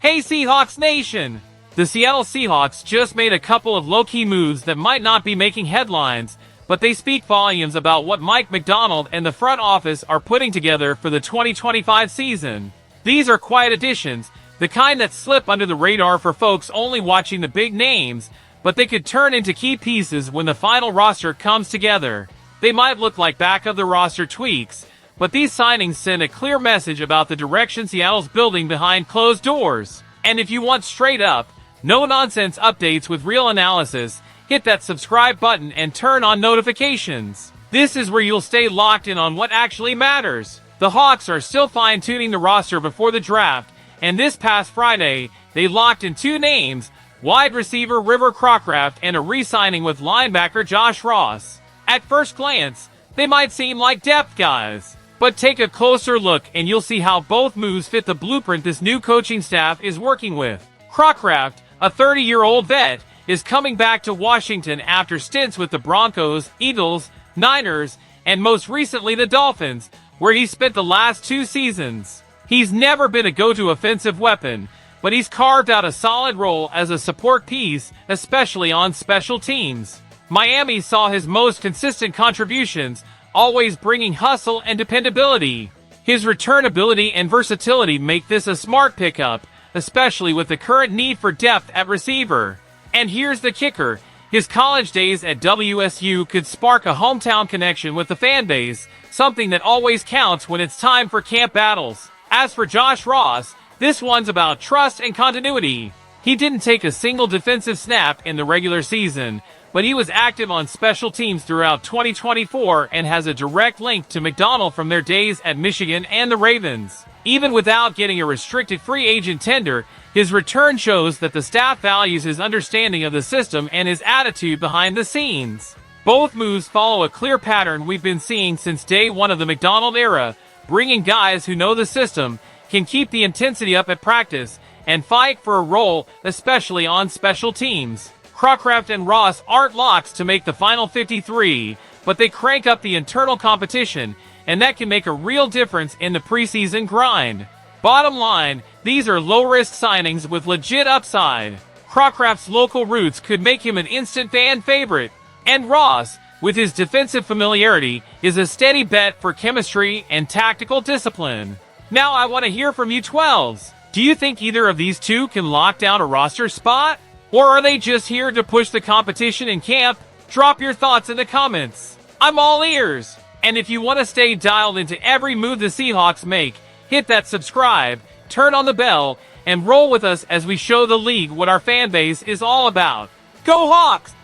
Hey Seahawks Nation! The Seattle Seahawks just made a couple of low-key moves that might not be making headlines, but they speak volumes about what Mike Macdonald and the front office are putting together for the 2025 season. These are quiet additions, the kind that slip under the radar for folks only watching the big names, but they could turn into key pieces when the final roster comes together. They might look like back-of-the-roster tweaks, but these signings send a clear message about the direction Seattle's building behind closed doors. And if you want straight-up, no-nonsense updates with real analysis, hit that subscribe button and turn on notifications. This is where you'll stay locked in on what actually matters. The Hawks are still fine-tuning the roster before the draft, and this past Friday, they locked in two names, wide receiver River Crocraft and a re-signing with linebacker Josh Ross. At first glance, they might seem like depth guys. But take a closer look and you'll see how both moves fit the blueprint this new coaching staff is working with. Crocraft, a 30-year-old vet, is coming back to Washington after stints with the Broncos, Eagles, Niners, and most recently the Dolphins, where he spent the last 2 seasons. He's never been a go-to offensive weapon, but he's carved out a solid role as a support piece, especially on special teams. Miami saw his most consistent contributions, always bringing hustle and dependability. His returnability and versatility make this a smart pickup, especially with the current need for depth at receiver. And here's the kicker, his college days at WSU could spark a hometown connection with the fanbase, something that always counts when it's time for camp battles. As for Josh Ross, this one's about trust and continuity. He didn't take a single defensive snap in the regular season, but he was active on special teams throughout 2024 and has a direct link to Macdonald from their days at Michigan and the Ravens. Even without getting a restricted free agent tender, his return shows that the staff values his understanding of the system and his attitude behind the scenes. Both moves follow a clear pattern we've been seeing since day one of the Macdonald era, bringing guys who know the system, can keep the intensity up at practice, and fight for a role, especially on special teams. Crocraft and Ross aren't locks to make the final 53, but they crank up the internal competition, and that can make a real difference in the preseason grind. Bottom line, these are low-risk signings with legit upside. Crocraft's local roots could make him an instant fan favorite, and Ross, with his defensive familiarity, is a steady bet for chemistry and tactical discipline. Now I want to hear from you 12s. Do you think either of these two can lock down a roster spot? Or are they just here to push the competition in camp? Drop your thoughts in the comments. I'm all ears. And if you want to stay dialed into every move the Seahawks make, hit that subscribe, turn on the bell, and roll with us as we show the league what our fan base is all about. Go Hawks!